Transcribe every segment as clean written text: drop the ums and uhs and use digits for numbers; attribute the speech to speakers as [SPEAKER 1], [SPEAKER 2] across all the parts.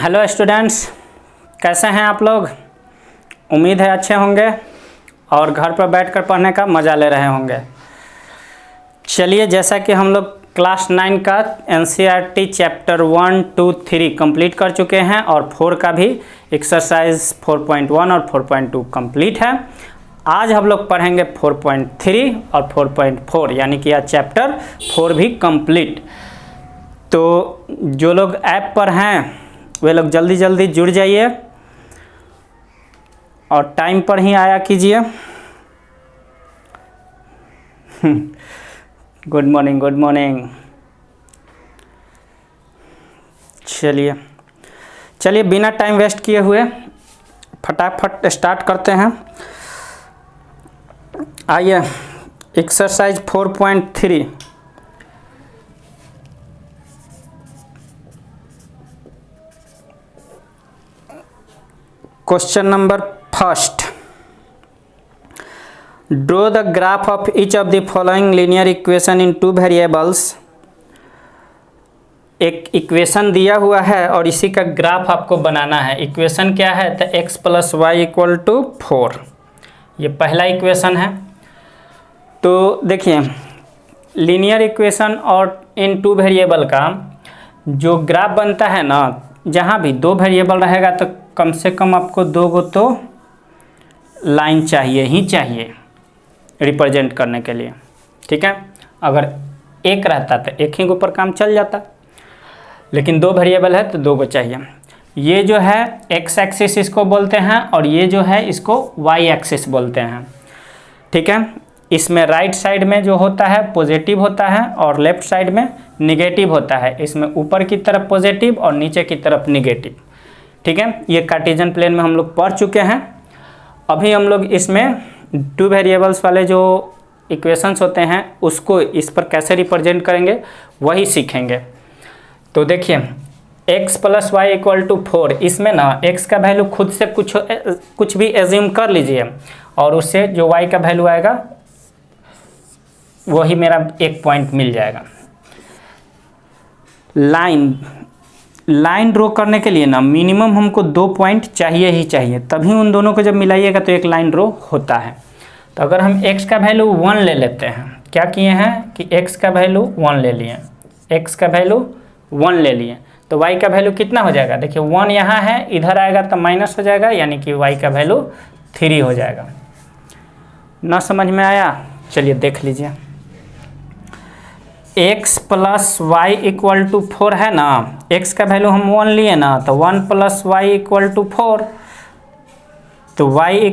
[SPEAKER 1] Hello students, कैसे हैं आप लोग। उम्मीद है अच्छे होंगे और घर पर बैठकर पढ़ने का मज़ा ले रहे होंगे। चलिए, जैसा कि हम लोग क्लास 9 का एनसीईआरटी चैप्टर 1, 2, 3 कंप्लीट कर चुके हैं और 4 का भी एक्सरसाइज 4.1 और 4.2 कंप्लीट है। आज हम लोग पढ़ेंगे 4.3 और 4.4, यानी कि आज चैप्टर 4 भी कंप्लीट। तो जो लोग ऐप पर हैं वे लोग जल्दी जल्दी जुड़ जाइए और टाइम पर ही आया कीजिए। Good morning, good morning. चलिए बिना टाइम वेस्ट किए हुए फटाफट स्टार्ट करते हैं। आइए, exercise 4.3 question number first. Draw the graph of each of the following linear equation in 2 variables. एक इक्वेशन दिया हुआ है और इसी का ग्राफ आपको बनाना है। इक्वेशन क्या है? तो x + y = 4। ये पहला इक्वेशन है। तो देखिए, लीनियर इक्वेशन और इन 2 वेरिएबल का जो ग्राफ बनता है ना, जहाँ भी 2 वेरिएबल रहेगा तो कम से कम आपको 2 गो तो लाइन चाहिए ही चाहिए रिप्रेजेंट करने के लिए, ठीक है। अगर एक रहता तो एक ही के ऊपर काम चल जाता, लेकिन 2 वेरिएबल है तो 2 गो चाहिए। ये जो है x एक्सिस इसको बोलते हैं और ये जो है इसको y एक्सिस बोलते हैं, ठीक है। इसमें राइट साइड में जो होता है पॉजिटिव होता है और लेफ्ट साइड में निगेटिव होता है। इसमें ऊपर की तरफ पॉजिटिव और नीचे की तरफ निगेटिव, ठीक है। ये कार्टेशियन प्लेन में हम लोग पढ़ चुके हैं। अभी हम लोग इसमें 2 वेरिएबल्स वाले जो इक्वेशंस होते हैं उसको इस पर कैसे रिप्रेजेंट करेंगे वही सीखेंगे। तो देखिए, x + y = 4। इसमें ना x का वैल्यू खुद से कुछ भी एज्यूम कर लीजिए और उससे जो y का वैल्यू आएगा वही मेरा एक पॉइंट मिल जाएगा। लाइन ड्रॉ करने के लिए ना मिनिमम हमको 2 पॉइंट चाहिए ही चाहिए, तभी उन दोनों को जब मिलाइएगा तो एक लाइन ड्रॉ होता है। तो अगर हम x का वैल्यू 1 ले लेते हैं, क्या किए हैं कि x का वैल्यू 1 ले लिए, x का वैल्यू 1 ले लिए, तो y का वैल्यू कितना हो जाएगा? देखिए 1 यहाँ है, इधर आएगा तो माइनस हो जाएगा, यानी कि y का वैल्यू 3 हो जाएगा। ना समझ में आया? चलिए देख लीजिए। x + y = 4 है ना, x का वैल्यू हम 1 लिए ना, तो 1 + y = 4। तो y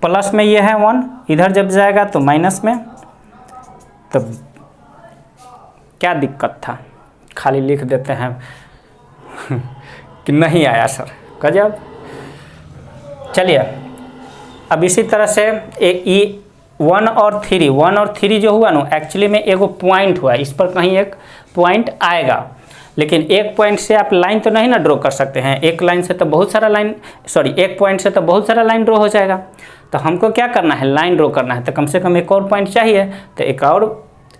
[SPEAKER 1] प्लस में ये है 1, इधर जब जाएगा तो माइनस में। तो क्या दिक्कत था? खाली लिख देते हैं कि नहीं आया सर, गजब। चलिए, अब इसी तरह से 1 और 3 जो हुआ ना, एक्चुअली में एगो पॉइंट हुआ, इस पर कहीं एक पॉइंट आएगा, लेकिन एक पॉइंट से आप लाइन तो नहीं ना ड्रॉ कर सकते हैं। एक पॉइंट से तो बहुत सारा लाइन ड्रॉ हो जाएगा। तो हमको क्या करना है? लाइन ड्रॉ करना है, तो कम से कम एक और पॉइंट चाहिए। तो एक और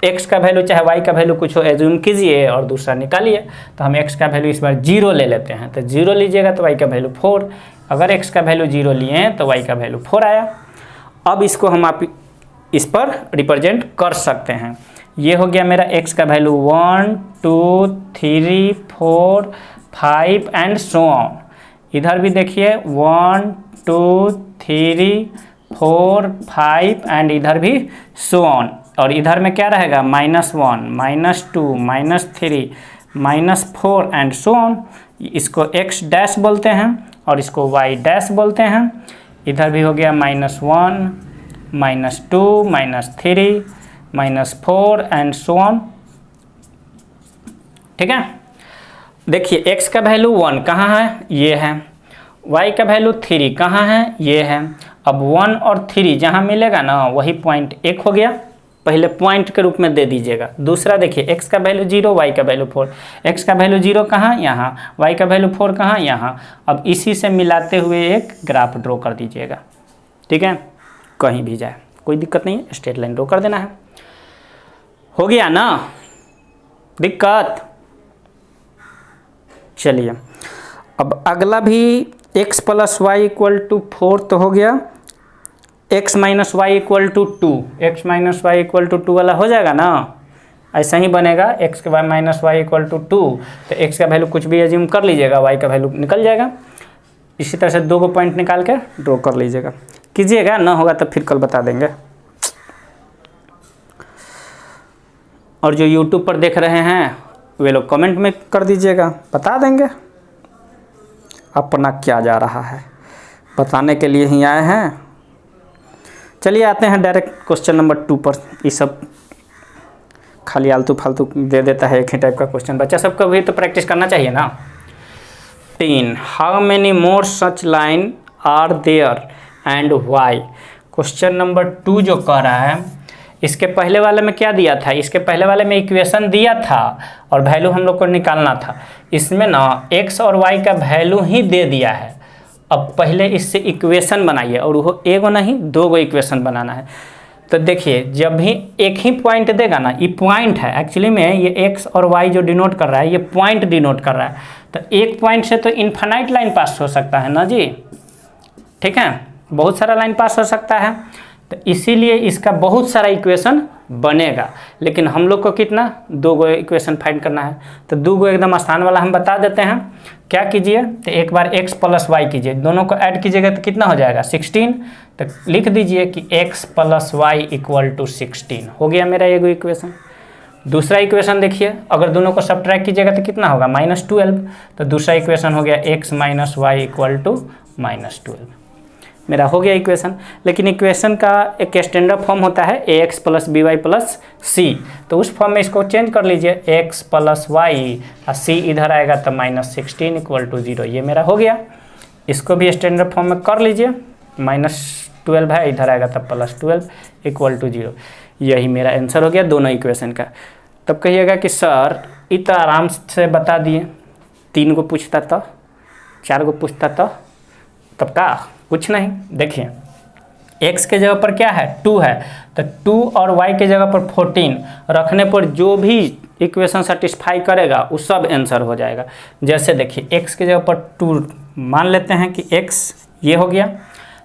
[SPEAKER 1] x का वैल्यू चाहे y का वैल्यू कुछ एज्यूम कीजिए और दूसरा निकालिए। तो हम x का वैल्यू इस बार 0 ले लेते हैं, तो 0 लीजिएगा तो y का वैल्यू 4। अगर x का वैल्यू 0 लिए हैं तो y का वैल्यू 4 आया। अब इसको हम आप इस पर रिप्रेजेंट कर सकते हैं। ये हो गया मेरा x का वैल्यू 1, 2, 3, 4, 5 एंड सो ऑन। इधर भी देखिए 1, 2, 3, 4, 5 एंड इधर भी सो ऑन। और इधर में क्या रहेगा? -1, -2, -3, -4 एंड सो ऑन। इसको x डैश बोलते हैं और इसको y डैश बोलते हैं। इधर भी हो गया -1, -2, -3, -4 एंड सो ऑन, ठीक है। देखिए, x का वैल्यू 1 कहाँ है? ये है। y का वैल्यू 3 कहाँ है? ये है। अब 1 और 3 जहाँ मिलेगा ना वही पॉइंट 1 हो गया। पहले पॉइंट के रूप में दे दीजिएगा। दूसरा देखिए, x का वैल्यू 0, y का वैल्यू 4। x का वैल्यू 0 कहाँ? यहाँ। y का वैल्यू 4 कहाँ? यहाँ। अब इसी से मिलाते हुए एक ग्राफ ड्रॉ कर दीजिएगा, ठीक है। कहीं भी जाए कोई दिक्कत नहीं है, स्ट्रेट लाइन ड्रॉ कर देना है। हो गया ना दिक्कत? चलिए अब अगला भी x plus Y equal to 4 तो हो गया, x minus Y equal to 2, X minus Y equal to 2 वाला हो जाएगा ना, ऐसा ही बनेगा। x के Y minus Y equal to 2, तो x का वैल्यू कुछ भी एज्यूम कर लीजिएगा, y का वैल्यू निकल जाएगा। इसी तरह से 2 को पॉइंट निकाल के ड्रॉ कर लीजिएगा, कीजिएगा, ना होगा तो फिर कल बता देंगे। और जो YouTube पर देख रहे हैं वे लोग कमेंट में कर दीजिएगा, बता देंगे अपना क्या जा रहा है, बताने के लिए ही आए हैं। चलिए आते हैं डायरेक्ट क्वेश्चन नंबर 2 पर। ये सब खाली आलतू फालतू दे देता है, एक ही टाइप का क्वेश्चन, बच्चा सबको भी तो प्रैक्टिस करना चाहिए ना। 3 how many more such line are there and why. Question number 2 जो कह रहा है, इसके पहले वाले में क्या दिया था, इसके पहले वाले में इक्वेशन दिया था और वैल्यू हम लोग को निकालना था। इसमें ना x और y का वैल्यू ही दे दिया है। अब पहले इससे इक्वेशन बनाइए, और वो एगो नहीं 2 गो इक्वेशन बनाना है। तो देखिए जब भी एक ही पॉइंट देगा ना, ये पॉइंट है एक्चुअली में, ये x और y जो डिनोट कर रहा है ये पॉइंट डिनोट कर रहा है। तो एक पॉइंट से तो इनफाइनाइट लाइन पास हो सकता है ना जी, ठीक है, बहुत सारा लाइन पास हो सकता है। तो इसीलिए इसका बहुत सारा इक्वेशन बनेगा, लेकिन हम लोग को कितना 2 गो इक्वेशन फाइंड करना है। तो 2 गो एकदम आसान वाला हम बता देते हैं। क्या कीजिए, तो एक बार x प्लस वाई कीजिए, दोनों को ऐड कीजिएगा तो कितना हो जाएगा 16। तो लिख दीजिए कि x plus Y equal to 16 हो गया मेरा एगो इक्वेशन। दूसरा इक्वेशन देखिए, अगर दोनों को सब्ट्रैक्ट कीजिएगा तो कितना होगा -12। तो दूसरा इक्वेशन हो गया x minus Y equal to -12, मेरा हो गया इक्वेशन। लेकिन इक्वेशन का एक स्टैंडर्ड फॉर्म होता है ax plus B Y plus C, तो उस फॉर्म में इसको चेंज कर लीजिए, x प्लस वाई और c इधर आएगा तो -16 इक्वल टू 0, ये मेरा हो गया। इसको भी स्टैंडर्ड फॉर्म में कर लीजिए, -12 है, इधर आएगा तब +12 इक्वल टू 0, यही मेरा आंसर हो गया दोनों इक्वेशन का। तब कहिएगा कि सर इतना आराम से बता दिए, 3 को पूछता तो, 4 को पूछता तो, तब का कुछ नहीं। देखिए x के जगह पर क्या है 2 है, तो 2 और y के जगह पर 14 रखने पर जो भी इक्वेशन सेटिस्फाई करेगा वो सब आंसर हो जाएगा। जैसे देखिए x के जगह पर 2 मान लेते हैं कि x ये हो गया,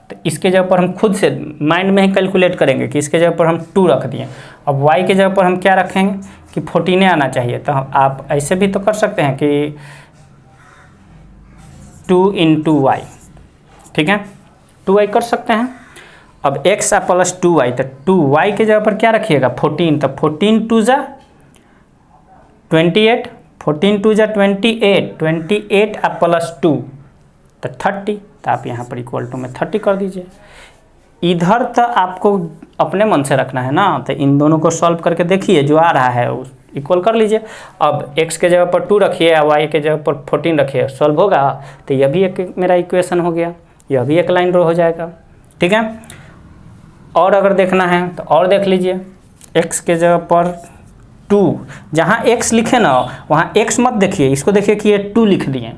[SPEAKER 1] तो इसके जगह पर हम खुद से माइंड में ही कैलकुलेट करेंगे कि इसके जगह पर हम 2 रख दिए। अब y के जगह पर हम क्या रखेंगे कि 14 आना चाहिए, तो आप ऐसे भी तो कर सकते हैं कि 2 × y, ठीक है, 2y कर सकते हैं। अब x प्लस 2y, तो 2y के जगह पर क्या रखिएगा 14, तो 14 2 जा 28, 14 2 जा 28, 28 प्लस 2 तो 30, तो आप यहाँ पर इक्वल टू में 30 कर दीजिए। इधर तो आपको अपने मन से रखना है ना, तो इन दोनों को सॉल्व करके देखिए, जो आ रहा है उस इक्वल कर लीजिए। अब x के जगह पर 2 रखिए और y के जगह पर 14 रखिए, सॉल्व होगा तो यह भी एक मेरा इक्वेशन हो गया, यह भी एक लाइन ड्रॉ हो जाएगा, ठीक है। और अगर देखना है तो और देख लीजिए, x के जगह पर 2, जहाँ x लिखे ना वहाँ x मत देखिए, इसको देखिए कि ये 2 लिख दिए,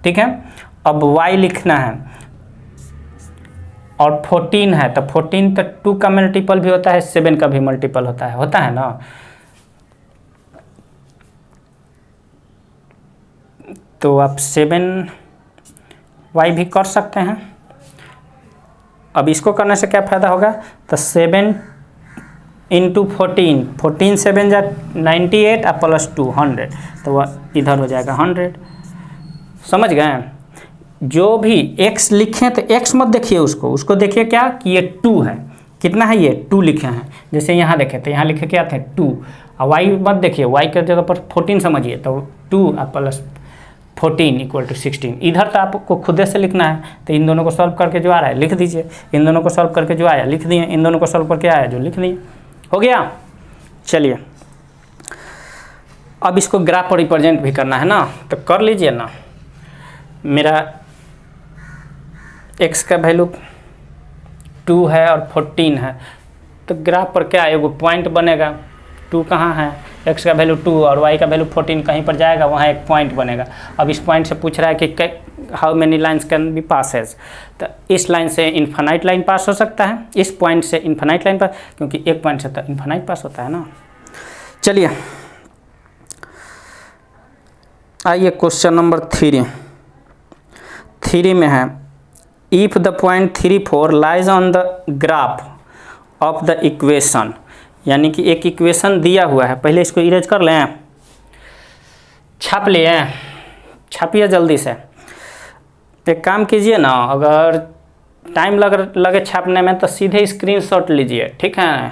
[SPEAKER 1] ठीक है। अब y लिखना है और 14 है, तो 14 तो 2 का मल्टीपल भी होता है, 7 का भी मल्टीपल होता है ना। तो आप 7y भी कर सकते हैं। अब इसको करने से क्या फ़ायदा होगा, तो 7 × 14, 14 7 जा 98 और प्लस 2 100, तो वह इधर हो जाएगा 100। समझ गए। जो भी x लिखें तो x मत देखिए, उसको देखिए क्या कि ये 2 है, कितना है ये 2 लिखे हैं। जैसे यहाँ देखें तो यहाँ लिखे क्या थे 2, और y मत देखिए, y के जगह पर 14 समझिए, तो 2 और प्लस 14 इक्वल टू 16। इधर तो आपको खुद से लिखना है, तो इन दोनों को सॉल्व करके जो आ रहा है लिख दीजिए, इन दोनों को सॉल्व करके जो आया लिख दिए, इन दोनों को सॉल्व करके आया जो लिख दिए, हो गया। चलिए अब इसको ग्राफ पर रिप्रेजेंट भी करना है ना, तो कर लीजिए ना। मेरा x का वैल्यू 2 है और 14 है, तो ग्राफ पर क्या एगो पॉइंट बनेगा, 2 कहाँ है, x का वैल्यू 2 और y का वैल्यू 14 कहीं पर जाएगा, वहाँ एक पॉइंट बनेगा। अब इस पॉइंट से पूछ रहा है कि how many lines can be passes, तो इस लाइन से इन्फाइनाइट लाइन पास हो सकता है, इस पॉइंट से इन्फाइनाइट लाइन पास, क्योंकि एक पॉइंट से तो इन्फाइनाइट पास होता है ना। चलिए आइए क्वेश्चन नंबर 3। 3 में है, if the point 3, 4 lies on the graph of the equation, यानी कि एक इक्वेशन दिया हुआ है। पहले इसको इरेज कर लें, छाप लिए, छापिए जल्दी से। एक काम कीजिए ना, अगर टाइम लगे छापने में तो सीधे स्क्रीनशॉट लीजिए, ठीक है,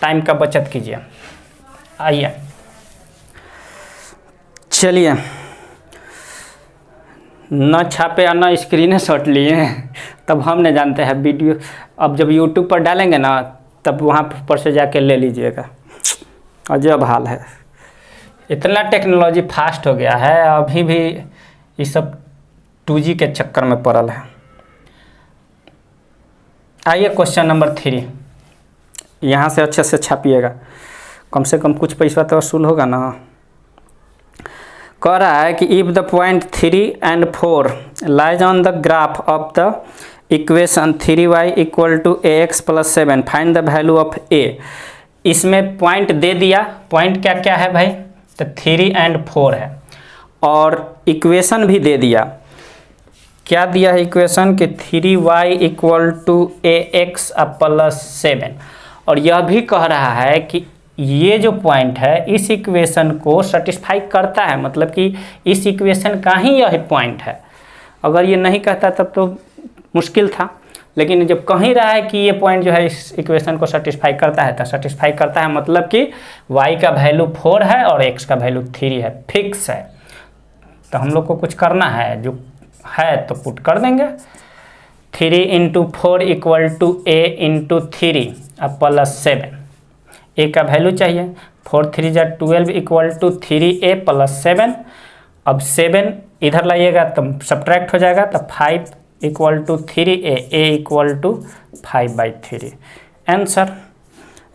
[SPEAKER 1] टाइम का बचत कीजिए। आइए चलिए, न छापे और न स्क्रीन शॉट लिए, तब हम नहीं जानते हैं वीडियो। अब जब यूट्यूब पर डालेंगे ना, तब वहाँ पर से जाके ले लीजिएगा। अजब हाल है, इतना टेक्नोलॉजी फास्ट हो गया है, अभी भी ये सब 2G के चक्कर में पड़ल है। आइए क्वेश्चन नंबर 3, यहाँ से अच्छे से छापिएगा, कम से कम कुछ पैसा तो वसूल होगा ना। कह रहा है कि if the point 3 and 4 lies on the graph of the equation 3y = ax + 7 find the value of a। इसमें पॉइंट दे दिया, पॉइंट क्या क्या है भाई, तो 3 and 4 है, और इक्वेशन भी दे दिया। क्या दिया है इक्वेशन कि 3y = ax + 7, और यह भी कह रहा है कि ये जो पॉइंट है इस इक्वेशन को सेटिस्फाई करता है, मतलब कि इस इक्वेशन का ही यह पॉइंट है। अगर ये नहीं कहता तब तो मुश्किल था, लेकिन जब कह ही रहा है कि ये पॉइंट जो है इस इक्वेशन को सेटिस्फाई करता है, तो सेटिस्फाई करता है मतलब कि y का वैल्यू 4 है और x का वैल्यू 3 है, फिक्स है। तो हम लोग को कुछ करना है, जो है तो पुट कर देंगे। 3 × 4 = a × 3 + 7, a का वैल्यू चाहिए। 4 3 = 12 = 3a + 7। अब 7 इधर लाइएगा तो सब्ट्रैक्ट हो जाएगा, तो 5 = 3a, a = 5/3। आंसर,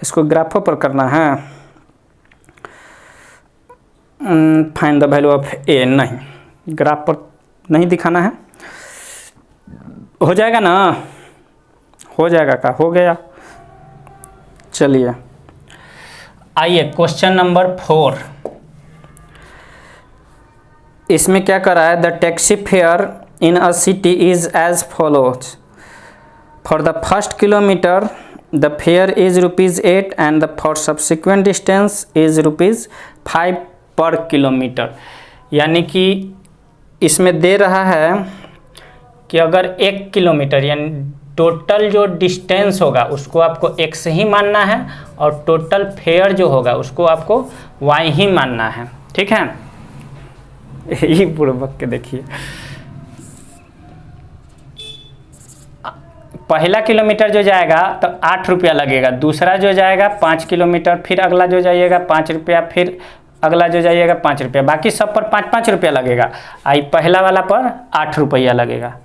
[SPEAKER 1] इसको ग्राफों पर करना है। Find the value of a, नहीं ग्राफ पर नहीं दिखाना है। हो जाएगा ना, हो जाएगा का, हो गया। चलिए आइए क्वेश्चन नंबर 4, इसमें क्या कर रहा है, the taxi fare in a city is as follows. For the first kilometre the fare is ₹8 and for subsequent distance is ₹5 per kilometre. यानी कि इसमें दे रहा है कि अगर 1 किलोमीटर यानी टोटल जो डिस्टेंस होगा उसको आपको x ही मानना है, और टोटल फेयर जो होगा उसको आपको y ही मानना है, ठीक है। ये बुड़बक के देखिए, पहला किलोमीटर जो जाएगा तो 8 रुपया लगेगा, दूसरा जो जाएगा 5 किलोमीटर, फिर अगला जो जाइएगा 5 रुपया, फिर अगला जो जाइएगा 5 रुपया, बाकी सब पर 5-5 रुपया लगेगा। आई पहला वाला पर 8 रुपया लगेगा।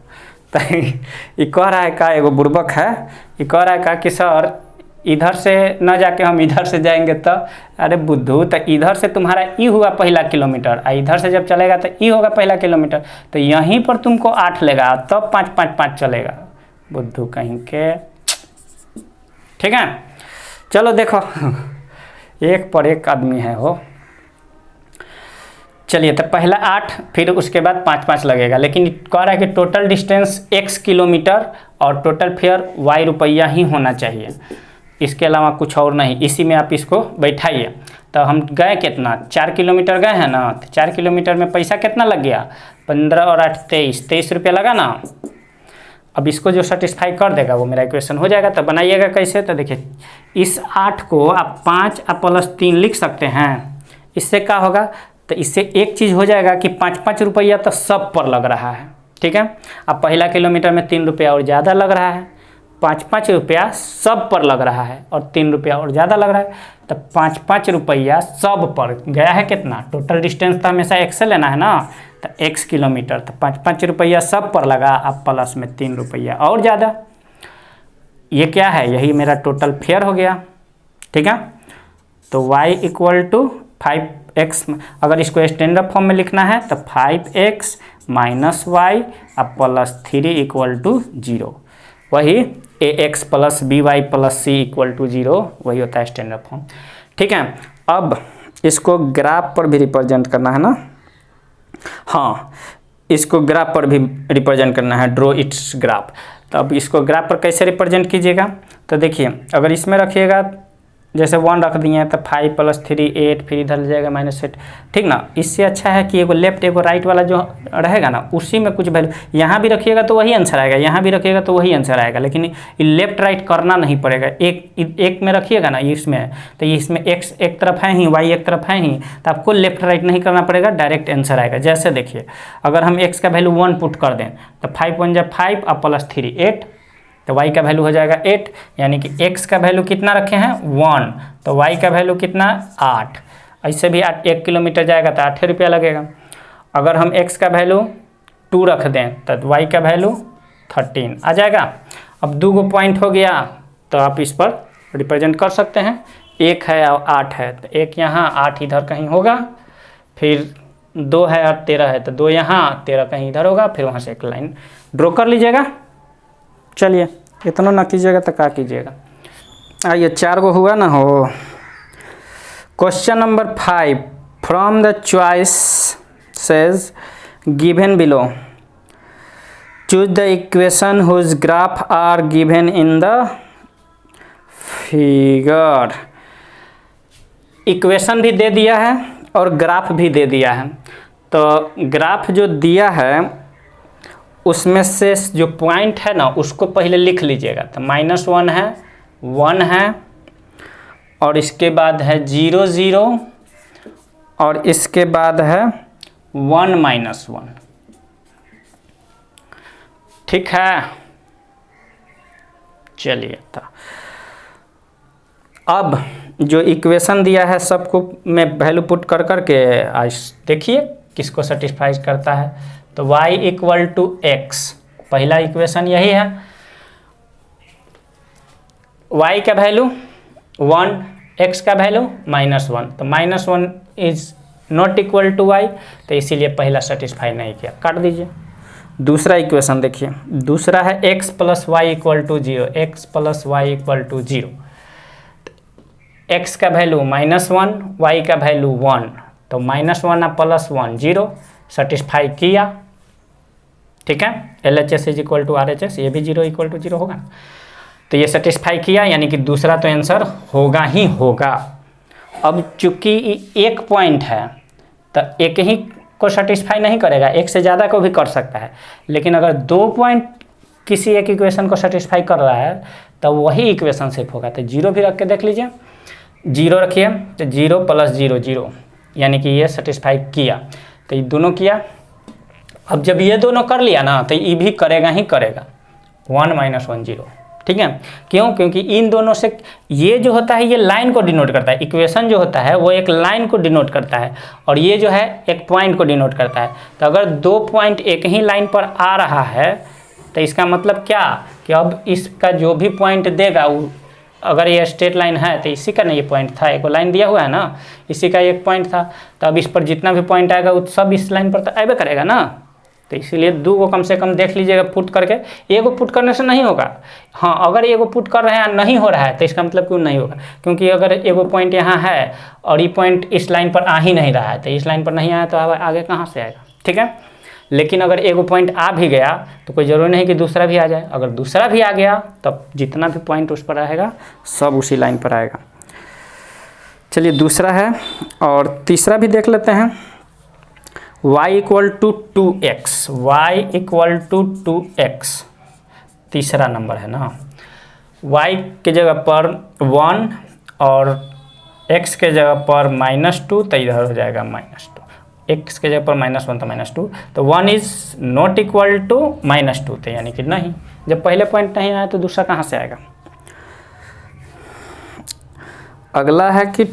[SPEAKER 1] तो ये कह रहा है का, एगो बुड़बक है, ये कह रहा है का कि सर इधर से न जाके हम इधर से जाएंगे तो, अरे बुद्धू, तो इधर से तुम्हारा ई हुआ पहला किलोमीटर, और इधर से जब चलेगा तो ई होगा पहला किलोमीटर, तो यहीं पर तुमको 8 लेगा, तब 5-5-5 चलेगा। बुद्धू कहीं के, ठीक है। चलो देखो, एक पर एक आदमी है हो। चलिए, तो पहला 8, फिर उसके बाद 5-5 लगेगा, लेकिन कह रहा है कि टोटल डिस्टेंस x किलोमीटर और टोटल फेयर y रुपया ही होना चाहिए, इसके अलावा कुछ और नहीं। इसी में आप इसको बैठाइए। तो हम गए कितना, 4 किलोमीटर गए हैं ना, तो 4 किलोमीटर में पैसा कितना लग गया, 15 और 8 23 रुपया लगा ना। अब इसको जो सेटिस्फाई कर देगा वो मेरा इक्वेशन हो जाएगा। तो बनाइएगा कैसे, तो देखिए इस 8 को आप 5 + 3 लिख सकते हैं। इससे क्या होगा, तो इससे एक चीज़ हो जाएगा कि 5-5 रुपया तो सब पर लग रहा है, ठीक है। अब पहला किलोमीटर में 3 रुपया और ज़्यादा लग रहा है, 5-5 रुपया सब पर लग रहा है, और 3 रुपया और ज़्यादा लग रहा है, तो 5-5 रुपया सब पर गया है। कितना, टोटल डिस्टेंस तो हमेशा x से लेना है ना, तो x किलोमीटर, तो 5-5 रुपया सब पर लगा, अब प्लस में 3 रुपया और ज़्यादा। ये क्या है, यही मेरा टोटल फेयर हो गया, ठीक है। तो y = 5x, अगर इसको स्टैंडर्ड फॉर्म में लिखना है तो 5x - y + 3 = 0, वही ax + by + c = 0, वही होता है स्टैंडर्ड फॉर्म, ठीक है। अब इसको ग्राफ पर भी रिप्रेजेंट करना है ना। हाँ, इसको ग्राफ पर भी रिप्रेजेंट करना है, ड्रॉ इट्स ग्राफ। तो अब इसको ग्राफ पर कैसे रिप्रेजेंट कीजिएगा, तो देखिए अगर इसमें रखिएगा जैसे 1 रख दिए हैं तो 5 + 3 8, फिर इधर जाएगा -8, ठीक ना। इससे अच्छा है कि एगो लेफ्ट एगो राइट वाला जो रहेगा ना उसी में कुछ वैल्यू, यहाँ भी रखिएगा तो वही आंसर आएगा, यहाँ भी रखिएगा तो वही आंसर आएगा, लेकिन लेफ्ट राइट करना नहीं पड़ेगा। एक में रखिएगा ना इसमें, तो इसमें x एक तरफ है ही, y एक तरफ है ही, तो आपको लेफ्ट राइट नहीं करना पड़ेगा, डायरेक्ट आंसर आएगा। जैसे देखिए अगर हम x का वैल्यू 1 पुट कर दें तो 5 × 1 = 5 और +3 8, तो y का वैल्यू हो जाएगा 8, यानी कि x का वैल्यू कितना रखे हैं 1, तो y का वैल्यू कितना 8। ऐसे भी 1 किलोमीटर जाएगा तो 8 रुपया लगेगा। अगर हम x का वैल्यू 2 रख दें तो y का वैल्यू 13 आ जाएगा। अब 2 गो पॉइंट हो गया तो आप इस पर रिप्रेजेंट कर सकते हैं। 1 है और 8 है, तो 1 यहाँ 8 इधर कहीं होगा, फिर 2 है और 13 है, तो 2 यहाँ 13 कहीं इधर होगा, फिर वहाँ से एक लाइन ड्रॉ कर लीजिएगा। चलिए इतना ना कीजिएगा तो क्या कीजिएगा। आइए 4 गो हुआ ना हो। Question number 5 from the choice says given below choose the equation whose graph are given in the figure. Equation भी दे दिया है और ग्राफ भी दे दिया है। तो ग्राफ जो दिया है उसमें से जो पॉइंट है ना उसको पहले लिख लीजिएगा। तो -1 है, 1 है, और इसके बाद है 0 0, और इसके बाद है 1 -1, ठीक है। चलिए तो अब जो इक्वेशन दिया है सबको मैं वैल्यू पुट कर करके आज देखिए किसको सेटिस्फाई करता है। तो y = x, पहला इक्वेशन यही है। y का वैल्यू 1, x का वैल्यू -1, तो -1 is not equal to y, तो इसीलिए पहला सेटिस्फाई नहीं किया, काट दीजिए। दूसरा इक्वेशन देखिए, दूसरा है x + y = 0, x + y = 0। x का वैल्यू -1, y का वैल्यू 1, तो -1 और +1 0, सेटिस्फाई किया, ठीक है। LHS = RHS, ये भी 0 = 0 होगा, तो ये सेटिस्फाई किया, यानी कि दूसरा तो आंसर होगा ही होगा। अब चूंकि एक पॉइंट है तो एक ही को सेटिस्फाई नहीं करेगा, एक से ज़्यादा को भी कर सकता है, लेकिन अगर 2 पॉइंट किसी एक इक्वेशन को सेटिस्फाई कर रहा है तो वही इक्वेशन सिर्फ होगा। तो 0 भी रख के देख लीजिए, 0 रखिए तो 0 + 0 0, यानी कि ये सेटिस्फाई किया, तो ये दोनों किया। अब जब ये दोनों कर लिया ना तो ये भी करेगा ही करेगा, 1 - 1 0, ठीक है। क्यों? क्योंकि इन दोनों से ये जो होता है ये लाइन को डिनोट करता है, इक्वेशन जो होता है वो एक लाइन को डिनोट करता है, और ये जो है एक पॉइंट को डिनोट करता है। तो अगर 2 पॉइंट एक ही लाइन पर आ रहा है तो इसका मतलब क्या कि अब इसका जो भी पॉइंट देगा वो, अगर ये स्ट्रेट लाइन है तो इसी का ना ये पॉइंट था, एक लाइन दिया हुआ है ना, इसी का एक पॉइंट था, तो अब इस पर जितना भी पॉइंट आएगा वो सब इस लाइन पर तो आएगा करेगा ना। तो इसीलिए 2 को कम से कम देख लीजिएगा पुट करके, एगो पुट करने से नहीं होगा। हाँ, अगर एगो पुट कर रहे हैं नहीं हो रहा है तो इसका मतलब क्यों नहीं होगा, क्योंकि अगर एगो पॉइंट यहाँ है और ये पॉइंट इस लाइन पर आ ही नहीं रहा है, तो इस लाइन पर नहीं आया तो आगे कहाँ से आएगा, ठीक है। लेकिन अगर एगो पॉइंट आ भी गया तो कोई ज़रूरी नहीं कि दूसरा भी आ जाए, अगर दूसरा भी आ गया तब जितना भी पॉइंट उस पर रहेगा सब उसी लाइन पर आएगा। चलिए दूसरा है, और तीसरा भी देख लेते हैं। y = 2x, y = 2x, तीसरा नंबर है ना। y के जगह पर 1 और x के जगह पर -2, तो इधर हो जाएगा -2, x के जगह पर -1 तो -2, तो 1 इज नॉट इक्वल टू -2, तो यानी कि नहीं, जब पहले पॉइंट नहीं आया तो दूसरा कहाँ से आएगा। अगला है कि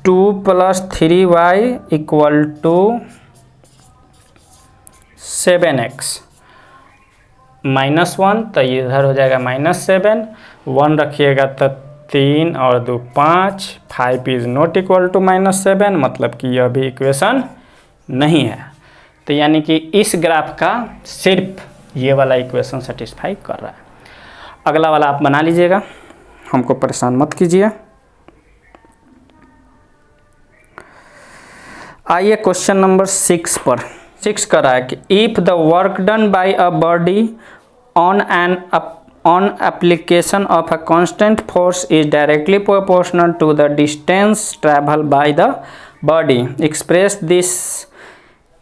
[SPEAKER 1] 2 + 3y = 7x, -1 तो इधर हो जाएगा -7, 1 रखिएगा तो 3 और 2 5, 5 इज नॉट इक्वल टू -7, मतलब कि यह भी इक्वेशन नहीं है। तो यानी कि इस ग्राफ का सिर्फ ये वाला इक्वेशन सेटिस्फाई कर रहा है। अगला वाला आप बना लीजिएगा, हमको परेशान मत कीजिए। आइए क्वेश्चन नंबर 6 पर। 6 कर रहा है कि if the work done by a body on application of a constant force is directly proportional to the distance traveled by the body. Express this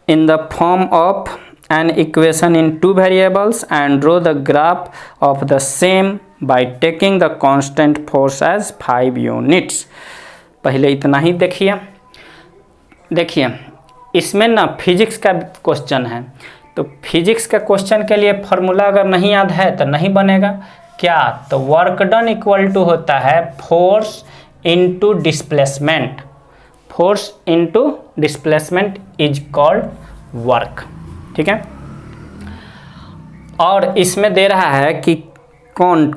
[SPEAKER 1] in the form of an equation in two variables and draw the graph of the same by taking the constant force as 5 units. पहले इतना ही देखिए इसमें ना physics का question है, तो physics का question के लिए फॉर्मूला अगर नहीं याद है तो नहीं बनेगा। क्या? तो वर्क डन इक्वल टू होता है force into displacement. Force into displacement is called work. ठीक है, और इसमें दे रहा है कि कौन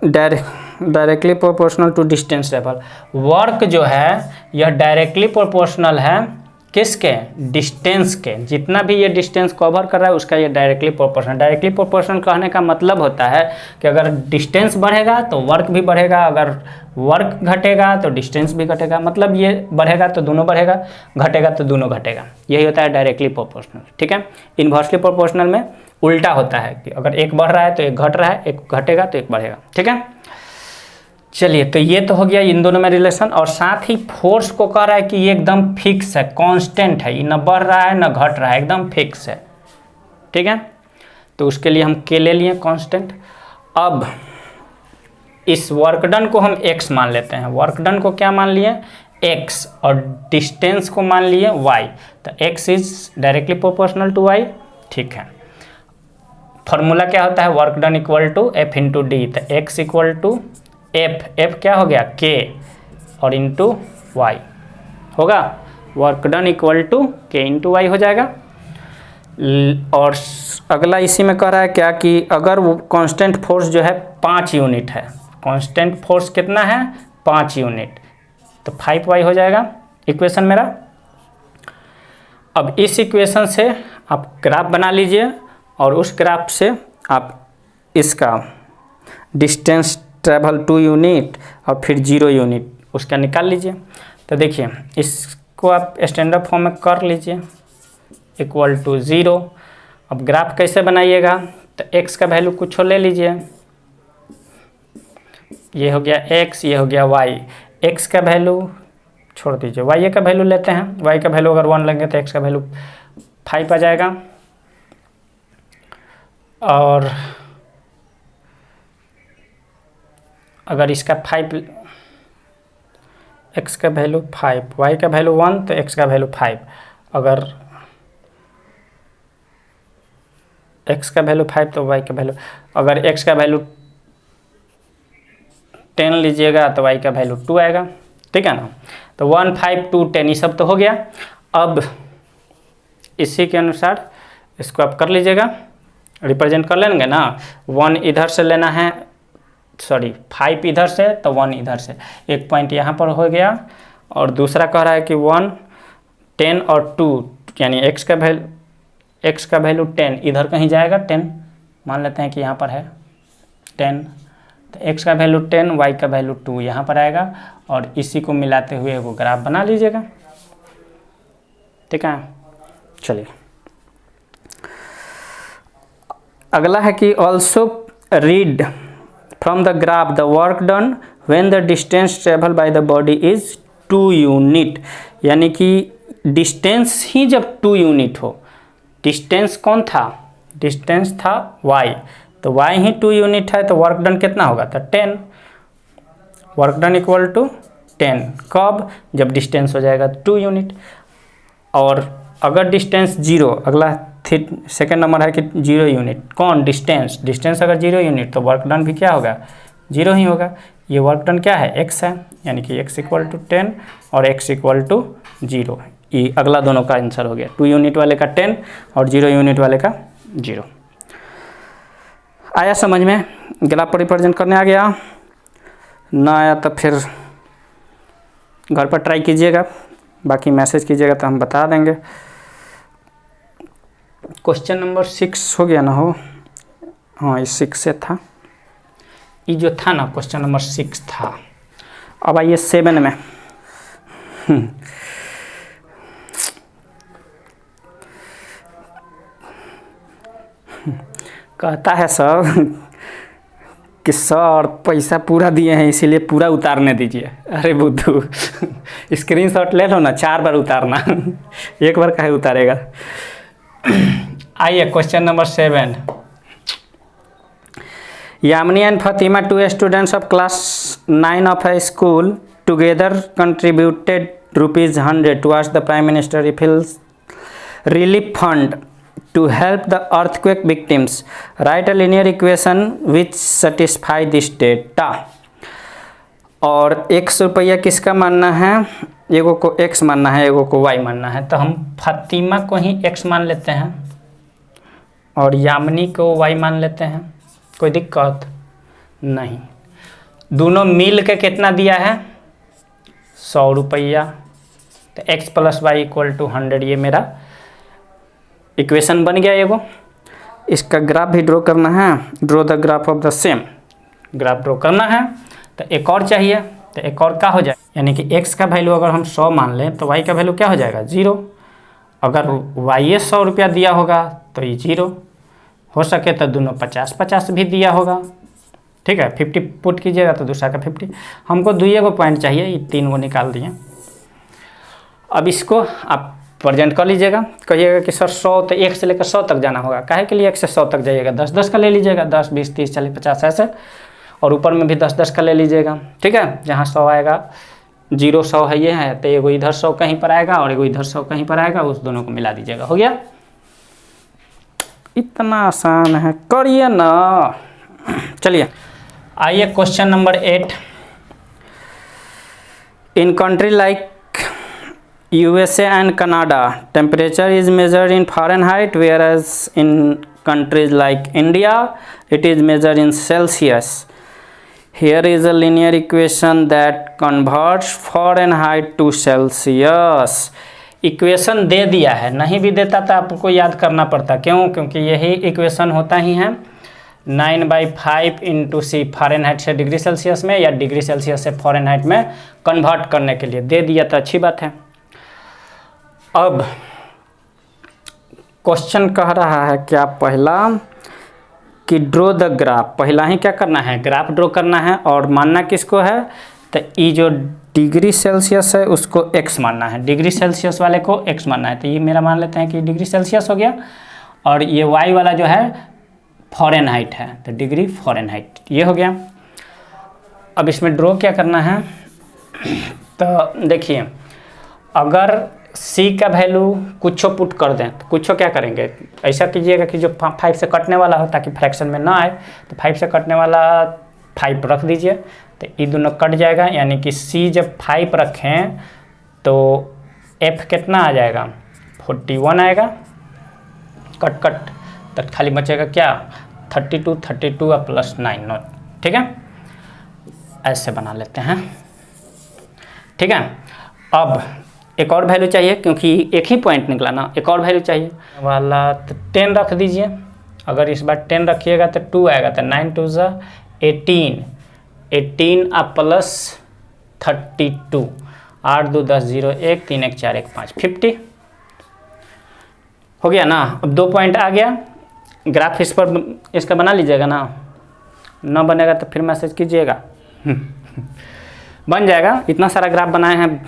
[SPEAKER 1] directly proportional to distance travel. Work जो है यह डायरेक्टली प्रोपोर्शनल है किसके? डिस्टेंस के। जितना भी ये डिस्टेंस कवर कर रहा है उसका ये डायरेक्टली प्रोपोर्शनल। डायरेक्टली प्रोपोर्शनल कहने का मतलब होता है कि अगर डिस्टेंस बढ़ेगा तो वर्क भी बढ़ेगा, अगर वर्क घटेगा तो डिस्टेंस भी घटेगा। मतलब ये बढ़ेगा तो दोनों बढ़ेगा, घटेगा तो दोनों घटेगा। यही होता है डायरेक्टली प्रोपोर्शनल। ठीक है, इन्वर्सली प्रोपोर्शनल में उल्टा होता है कि अगर एक बढ़ रहा है तो एक घट रहा है, एक घटेगा तो एक बढ़ेगा। ठीक है, चलिए तो ये तो हो गया इन दोनों में रिलेशन। और साथ ही फोर्स को कह रहा है कि ये एकदम फिक्स है, कांस्टेंट है, ये न बढ़ रहा है न घट रहा है, एकदम फिक्स है। ठीक है, तो उसके लिए हम के ले लिए कांस्टेंट। अब इस वर्क डन को हम x मान लेते हैं। वर्क डन को क्या मान लिए? x, और डिस्टेंस को मान लिए y। तो x is directly proportional to y। ठीक है, फॉर्मूला क्या होता है? Work done equal to F into D. तो x इक्वल टू एफ क्या हो गया? k, और इंटू वाई होगा। Work done equal to k into Y हो जाएगा। और अगला इसी में कह रहा है क्या कि अगर वो कांस्टेंट फोर्स जो है 5 यूनिट है, कांस्टेंट फोर्स कितना है? 5 यूनिट, तो 5y हो जाएगा इक्वेशन मेरा। अब इस इक्वेशन से आप ग्राफ बना लीजिए और उस ग्राफ से आप इसका डिस्टेंस ट्रेवल 2 यूनिट और फिर 0 यूनिट उसका निकाल लीजिए। तो देखिए इसको आप स्टैंडर्ड फॉर्म में कर लीजिए, इक्वल टू 0। अब ग्राफ कैसे बनाइएगा? तो x का वैल्यू कुछ ले लीजिए, ये हो गया x, ये हो गया y। x का वैल्यू छोड़ दीजिए, y का वैल्यू लेते हैं। y का वैल्यू अगर 1 लेंगे तो x का वैल्यू 5 आ जाएगा। और अगर इसका 5, x का वैल्यू 5, y का वैल्यू 1, तो x का वैल्यू 5। अगर x का वैल्यू 5 तो y का वैल्यू, अगर x का वैल्यू 10 लीजिएगा तो y का वैल्यू 2 आएगा। ठीक है ना, तो 1, 5, 2, 10 ये सब तो हो गया। अब इसी के अनुसार इसको आप कर लीजिएगा, रिप्रेजेंट कर लेंगे ना। 1 इधर से लेना है, सॉरी 5 इधर से तो 1 इधर से, एक पॉइंट यहाँ पर हो गया। और दूसरा कह रहा है कि 1, 10 और 2, यानी x का वैल्यू 10 इधर कहीं जाएगा, 10 मान लेते हैं कि यहाँ पर है 10, तो x का वैल्यू 10, y का वैल्यू 2 यहाँ पर आएगा। और इसी को मिलाते हुए वो ग्राफ बना लीजिएगा। ठीक है, चलिए अगला है कि also read from the graph the work done when the distance travel by the body is 2 unit. यानी कि डिस्टेंस ही जब 2 यूनिट हो, डिस्टेंस कौन था? डिस्टेंस था y, तो y ही 2 यूनिट है, तो वर्क डन कितना होगा? तो 10। वर्क डन इक्वल टू 10 कब? जब डिस्टेंस हो जाएगा 2 यूनिट। और अगर डिस्टेंस 0, अगला सेकेंड नंबर है कि 0 यूनिट। कौन? डिस्टेंस अगर 0 यूनिट तो वर्क डन भी क्या होगा? 0 ही होगा। ये वर्क डन क्या है? x है, यानी कि x इक्वल टू 10 और x इक्वल टू 0। ये अगला दोनों का आंसर हो गया, 2 यूनिट वाले का 10 और 0 यूनिट वाले का 0। आया समझ में? ग्राफ पर रिप्रेजेंट करने आ गया ना? आया तो फिर घर पर ट्राई कीजिएगा, बाकी मैसेज कीजिएगा तो हम बता देंगे। क्वेश्चन नंबर 6 हो गया ना? हो हाँ, ये 6 से था, ये जो था ना क्वेश्चन नंबर 6 था। अब आइए 7 में। कहता है सर कि सर पैसा पूरा दिए हैं इसीलिए पूरा उतारने दीजिए। अरे बुद्धू स्क्रीनशॉट ले लो ना, 4 बार उतारना एक बार काहे उतारेगा। आइए question number 7। Yamini and Fatima, 2 students of class 9 of a school together contributed ₹100 towards the Prime Minister Relief Fund to help the earthquake victims. Write a linear equation which satisfy this data. और 100 रुपया किसका मानना है? एगो को x मानना है, एगो को y मानना है। तो हम फातिमा को ही x मान लेते हैं और यामिनी को y मान लेते हैं। कोई दिक्कत नहीं। दोनों मिल के कितना दिया है? 100 रुपया। तो x + y = 100, ये मेरा इक्वेशन बन गया एगो। इसका ग्राफ भी ड्रॉ करना है। Draw the graph of the same. Graph draw करना है तो एक और चाहिए, तो एक और क्या हो जाए, यानी कि x का वैल्यू अगर हम 100 मान लें तो y का वैल्यू क्या हो जाएगा? 0। अगर y 100 रुपया दिया होगा तो ये 0 हो सके तो दोनों 50-50 भी दिया होगा। ठीक है, 50 पुट कीजिएगा तो दूसरा का 50। हमको 2 पॉइंट चाहिए, ये 3 को निकाल दिए। अब इसको आप प्रेजेंट कर लीजिएगा। कहिएगा कि सर 100 तो 1 से लेकर 100 तक जाना होगा। काहे के लिए 1 से 100 तक जाइएगा? 10-10 का ले लीजिएगा, 10, 20, 30, 40, 50 ऐसे, और ऊपर में भी 10-10 का ले लीजिएगा। ठीक है, जहाँ 100 आएगा, 0, 100 है, ये है, तो एगो इधर 100 कहीं पर आएगा और एगो इधर 100 कहीं पर आएगा, उस दोनों को मिला दीजिएगा। हो गया? इतना आसान है, करिए ना। चलिए आइए question number 8। In country like USA and Canada, temperature is measured in Fahrenheit, whereas in countries like India, it is measured in Celsius. Here is a linear equation that converts Fahrenheit to Celsius. Equation दे दिया है, नहीं भी देता तो आपको याद करना पड़ता। क्यों? क्योंकि यही इक्वेशन होता ही है 9/5 × C, फ़ारेनहाइट से डिग्री सेल्सियस में या डिग्री सेल्सियस से फ़ारेनहाइट में कन्वर्ट करने के लिए दे दिया तो अच्छी बात है। अब क्वेश्चन कह रहा है क्या? पहला कि ड्रॉ द ग्राफ। पहला ही क्या करना है? ग्राफ ड्रॉ करना है। और मानना किसको है? तो ये जो डिग्री सेल्सियस है उसको x मानना है, डिग्री सेल्सियस वाले को x मानना है। तो ये मेरा मान लेते हैं कि डिग्री सेल्सियस हो गया, और ये y वाला जो है फ़ारेनहाइट है, तो डिग्री फ़ारेनहाइट ये हो गया। अब इसमें ड्रॉ क्या करना है? तो देखिए, अगर C का वैल्यू कुछ पुट कर दें तो कुछ क्या करेंगे? ऐसा कीजिएगा कि जो 5 से कटने वाला हो ताकि फ्रैक्शन में ना आए, तो 5 से कटने वाला 5 रख दीजिए, तो ये दोनों कट जाएगा। यानी कि C जब 5 रखें तो F कितना आ जाएगा? 41 आएगा। कट कट तो खाली बचेगा क्या? 32 32 और +9। ठीक है, ऐसे बना लेते हैं। ठीक है, अब एक और वैल्यू चाहिए, क्योंकि एक ही पॉइंट निकला ना, एक और वैल्यू चाहिए वाला। तो 10 रख दीजिए। अगर इस बार 10 रखिएगा तो 2 आएगा, तो 9 2 18, 18 और +32, 8 2 10 0 1 3 1 4 1 5, 50 हो गया ना। अब 2 पॉइंट आ गया। ग्राफ इस पर इसका बना लीजिएगा ना बनेगा तो फिर मैसेज कीजिएगा बन जाएगा। इतना सारा ग्राफ बनाए हैं,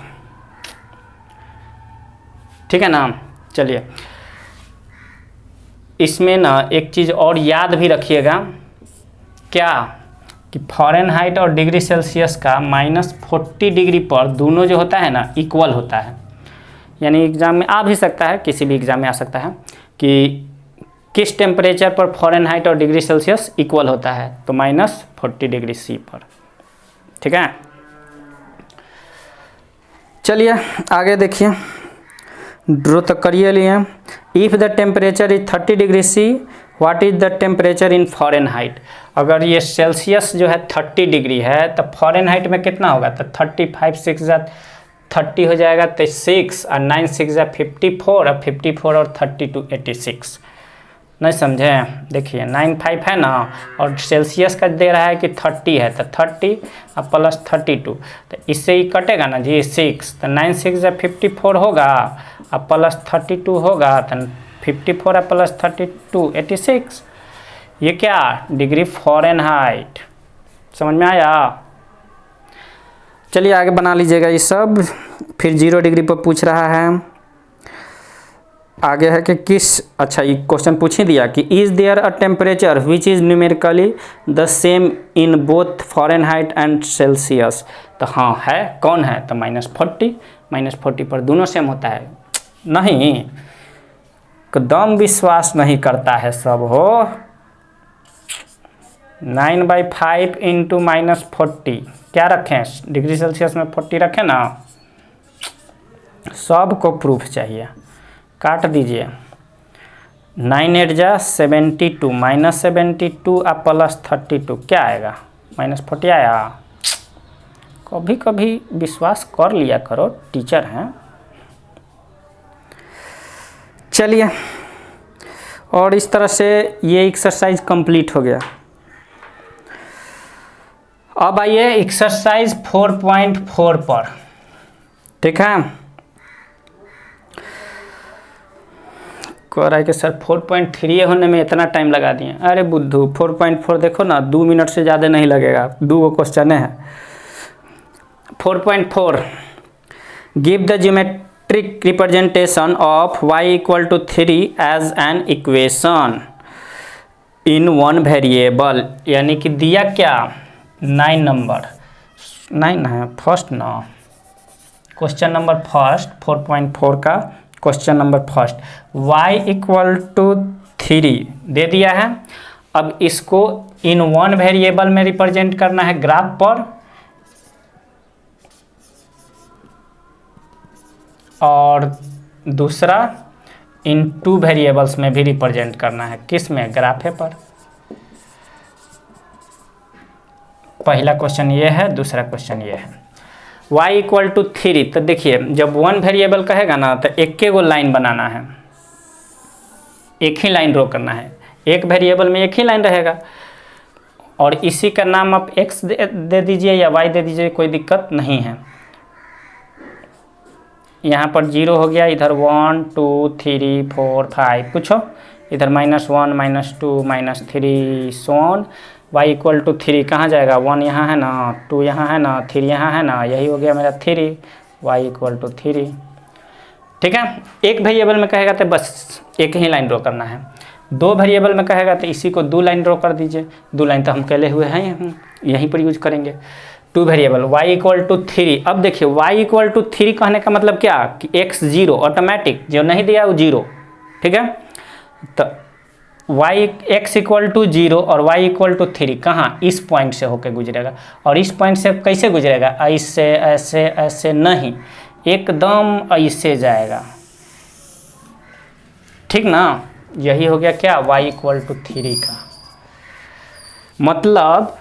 [SPEAKER 1] ठीक है ना। चलिए, इसमें ना एक चीज़ और याद भी रखिएगा, क्या कि फ़ारेनहाइट और डिग्री सेल्सियस का -40 डिग्री पर दोनों जो होता है ना इक्वल होता है। यानी एग्ज़ाम में आ भी सकता है, किसी भी एग्ज़ाम में आ सकता है कि किस टेम्परेचर पर फ़ारेनहाइट और डिग्री सेल्सियस इक्वल होता है, तो -40 डिग्री C पर। ठीक है, चलिए आगे देखिए। ड्रॉ तो करिए लिए। If the temperature is 30 degree C, what is the temperature in Fahrenheit. अगर ये सेल्सियस जो है 30 डिग्री है तो फ़ारेनहाइट में कितना होगा? तो 35 6 30 हो जाएगा, तो 6 और 9 6 54, और 54 और 32 86। नहीं समझे? देखिए 9 5 है ना, और सेल्सियस का दे रहा है कि 30 है, तो 30 और +32, तो इससे ही कटेगा ना जी 6, तो 9 6 54 होगा और +32 होगा, तो 54 है प्लस 32 86। ये क्या डिग्री फ़ारेनहाइट, समझ में आया। चलिए आगे बना लीजिएगा ये सब। फिर 0 डिग्री पर पूछ रहा है, आगे है कि किस, अच्छा ये क्वेश्चन पूछ ही दिया कि is there a temperature which is numerically the same in both Fahrenheit and Celsius. तो हाँ है, कौन है, तो -40 पर दोनों सेम होता है। नहीं, एकदम विश्वास नहीं करता है सब हो। 9/5 इंटू -40 क्या रखें, डिग्री सेल्सियस में 40 रखें ना, सबको प्रूफ चाहिए। काट दीजिए, 9 8 जा 72 -72 और प्लस 32 क्या आएगा, -40 आया। कभी कभी विश्वास कर लिया करो, टीचर हैं। चलिए, और इस तरह से ये एक्सरसाइज कंप्लीट हो गया। अब आइए एक्सरसाइज 4.4 पर, ठीक है। कह रहा है कि सर 4.3 होने में इतना टाइम लगा दिए। अरे बुद्धू, 4.4 देखो ना, 2 मिनट से ज़्यादा नहीं लगेगा, 2 क्वेश्चन है। 4.4 give the geometric representation of y = 3 as an equation in 1 variable. यानी कि दिया क्या, 9 नंबर, 9 है फर्स्ट ना, क्वेश्चन नंबर फर्स्ट 4.4 का क्वेश्चन नंबर फर्स्ट, y = 3 दे दिया है। अब इसको इन 1 वेरिएबल में रिप्रेजेंट करना है ग्राफ पर, और दूसरा इन 2 वेरिएबल्स में भी रिप्रेजेंट करना है। किस में, ग्राफे पर। पहला क्वेश्चन ये है, दूसरा क्वेश्चन ये है। y = 3, तो देखिए जब 1 वेरिएबल कहेगा ना तो एक गो लाइन बनाना है, एक ही लाइन ड्रॉ करना है। एक वेरिएबल में एक ही लाइन रहेगा, और इसी का नाम आप x दे दीजिए या y दे दीजिए, कोई दिक्कत नहीं है। यहाँ पर 0 हो गया, इधर 1 2 3 4 5 पूछो, इधर -1 -2 -3 सोन। y = 3 कहाँ जाएगा, 1 यहाँ है ना, 2 यहाँ है ना, 3 यहाँ है ना, यही हो गया मेरा 3, y = 3। ठीक है, एक वेरिएबल में कहेगा तो बस एक ही लाइन ड्रॉ करना है। 2 वेरिएबल में कहेगा तो इसी को 2 लाइन ड्रॉ कर दीजिए। 2 लाइन तो हम कहले हुए हैं, यहीं पर यूज करेंगे। 2 वेरिएबल, y = 3। अब देखिए y = 3 कहने का मतलब क्या कि x 0 ऑटोमेटिक, जो नहीं दिया वो 0, ठीक है। तो x = 0 और y = 3 कहाँ, इस पॉइंट से होकर गुजरेगा। और इस पॉइंट से कैसे गुजरेगा, ऐसे ऐसे ऐसे नहीं, एकदम ऐसे जाएगा, ठीक ना। यही हो गया क्या, y = 3 का मतलब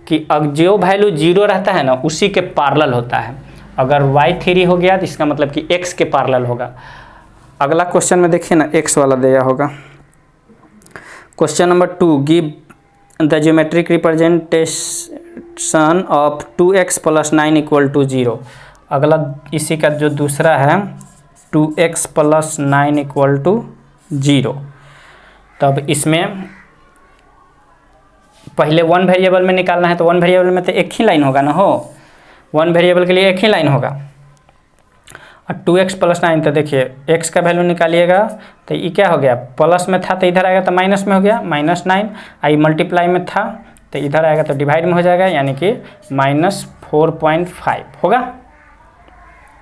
[SPEAKER 1] कि अब जो वैल्यू 0 रहता है ना उसी के पैरेलल होता है। अगर y 3 हो गया तो इसका मतलब कि x के पैरेलल होगा। अगला क्वेश्चन में देखिए ना, x वाला दिया होगा। Question number 2 give the geometric representation of 2x + 9 = 0। अगला इसी का जो दूसरा है, 2x + 9 = 0। तब इसमें पहले 1 वेरिएबल में निकालना है, तो 1 वेरिएबल में तो एक ही लाइन होगा ना, हो 1 वेरिएबल के लिए एक ही लाइन होगा। और 2x + 9, तो देखिए x का वैल्यू निकालिएगा तो ये क्या हो गया, प्लस में था तो इधर आएगा तो माइनस में हो गया, -9। आई मल्टीप्लाई में था तो इधर आएगा तो डिवाइड में हो जाएगा, यानी कि -4.5 होगा।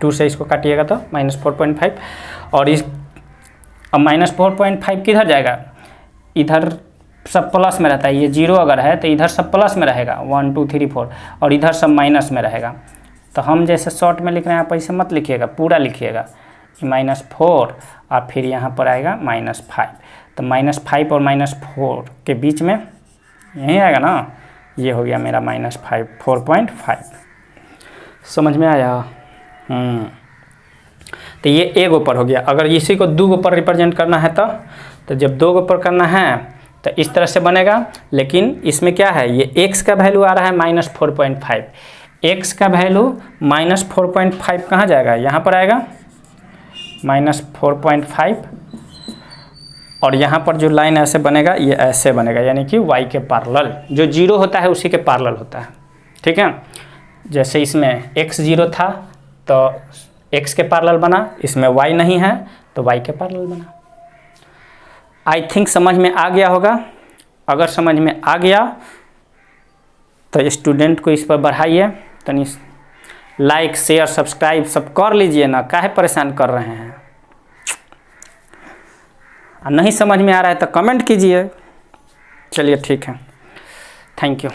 [SPEAKER 1] 2 से इसको काटिएगा तो -4.5। और इस अब -4.5 किधर जाएगा, इधर सब प्लस में रहता है। ये 0 अगर है तो इधर सब प्लस में रहेगा, 1 2 3 4, और इधर सब माइनस में रहेगा। तो हम जैसे शॉर्ट में लिख रहे हैं आप ऐसे मत लिखिएगा, पूरा लिखिएगा, -4 और फिर यहाँ पर आएगा -5। तो -5 और -4 के बीच में यही आएगा ना, ये हो गया मेरा -5 4.5। समझ में आया। तो ये एक ऊपर हो गया। अगर इसी को 2 ऊपर रिप्रेजेंट करना है तो जब 2 ऊपर करना है तो इस तरह से बनेगा। लेकिन इसमें क्या है, ये x का वैल्यू आ रहा है -4.5। x का वैल्यू -4.5 कहाँ जाएगा, यहाँ पर आएगा, -4.5 और यहाँ पर जो लाइन ऐसे बनेगा ये ऐसे बनेगा, यानी कि y के पैरेलल। जो 0 होता है उसी के पैरेलल होता है, ठीक है। जैसे इसमें x 0 था तो x के पैरेलल बना, इसमें y नहीं है तो y के पैरेलल बना। आई थिंक समझ में आ गया होगा। अगर समझ में आ गया तो स्टूडेंट को इस पर बढ़ाइए, तनी लाइक शेयर सब्सक्राइब सब कर लीजिए ना, काहे परेशान कर रहे हैं। नहीं समझ में आ रहा है तो कमेंट कीजिए। चलिए ठीक है, थैंक यू।